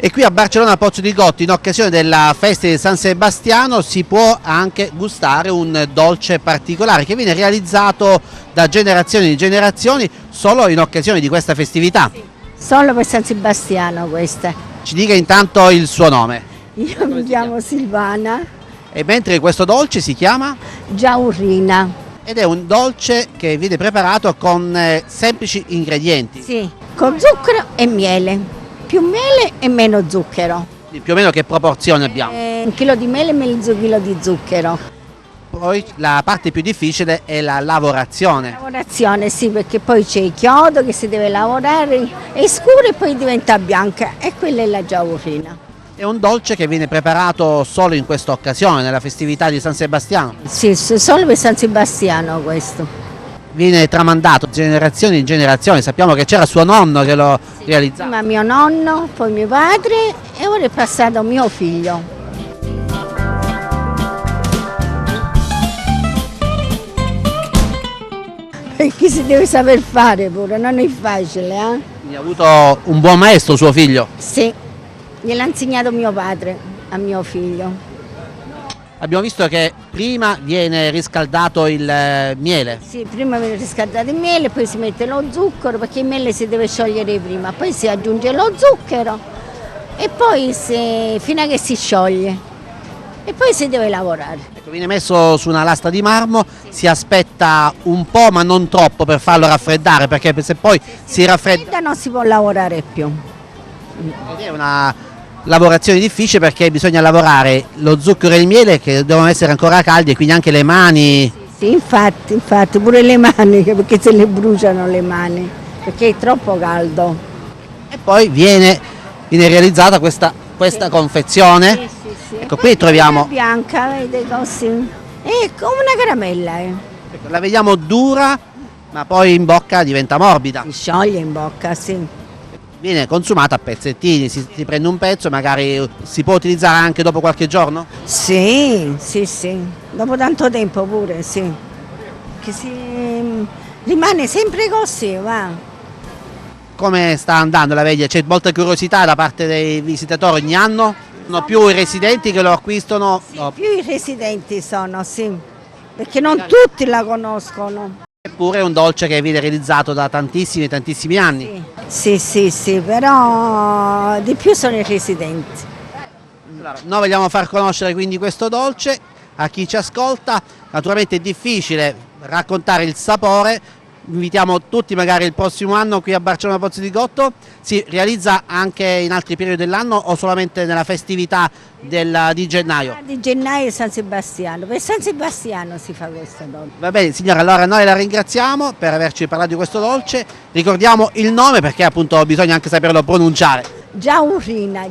E qui a Barcellona Pozzo di Gotto, in occasione della festa di San Sebastiano, si può anche gustare un dolce particolare che viene realizzato da generazioni di generazioni solo in occasione di questa festività. Solo per San Sebastiano questa. Ci dica intanto il suo nome. Io mi chiamo Silvana E mentre questo dolce si chiama? Giaurrina. Ed è un dolce che viene preparato con semplici ingredienti. Sì, con zucchero e miele. Più miele e meno zucchero. Più o meno che proporzione abbiamo? 1 chilo di miele e mezzo chilo di zucchero. Poi la parte più difficile è la lavorazione. Lavorazione, sì, perché poi c'è il chiodo che si deve lavorare, è scuro e poi diventa bianca e quella è la giaurrina. È un dolce che viene preparato solo in questa occasione, nella festività di San Sebastiano. Sì, solo per San Sebastiano questo. Viene tramandato generazione in generazione, sappiamo che c'era suo nonno che lo realizzava. Prima mio nonno, poi mio padre e ora è passato mio figlio. Perché si deve saper fare pure, non è facile, eh? Quindi ha avuto un buon maestro suo figlio. Sì, gliel'ha insegnato mio padre a mio figlio. Abbiamo visto che prima viene riscaldato il miele. Sì, prima viene riscaldato il miele, poi si mette lo zucchero perché il miele si deve sciogliere prima, poi si aggiunge lo zucchero e poi fino a che si scioglie e poi si deve lavorare. Ecco, viene messo su una lastra di marmo, si aspetta un po' ma non troppo per farlo raffreddare, perché se poi si raffredda Non si può lavorare più. è una lavorazione difficile, perché bisogna lavorare lo zucchero e il miele che devono essere ancora caldi e quindi anche le mani. Sì, infatti, pure le mani, perché se le bruciano le mani, perché è troppo caldo. E poi viene realizzata questa confezione. Sì. Ecco, qui troviamo, Bianca, vede così. È come una caramella, ecco, la vediamo dura ma poi in bocca diventa morbida. Si scioglie in bocca, sì. Viene consumata a pezzettini, si prende un pezzo e magari si può utilizzare anche dopo qualche giorno? Sì. Dopo tanto tempo pure, sì. Che rimane sempre così, va. Come sta andando la veglia? C'è molta curiosità da parte dei visitatori ogni anno? Sono più i residenti che lo acquistano? Sì, più i residenti sono, sì. Perché non tutti la conoscono. Eppure è un dolce che viene realizzato da tantissimi anni. Sì, però di più sono i residenti. Allora, noi vogliamo far conoscere quindi questo dolce a chi ci ascolta. Naturalmente è difficile raccontare il sapore, invitiamo tutti magari il prossimo anno qui a Barcellona Pozzo di Gotto. Si realizza anche in altri periodi dell'anno o solamente nella festività di gennaio? Di gennaio San Sebastiano, per San Sebastiano si fa questo dolce. Va bene signora, allora noi la ringraziamo per averci parlato di questo dolce, ricordiamo il nome perché appunto bisogna anche saperlo pronunciare. Giaurrina.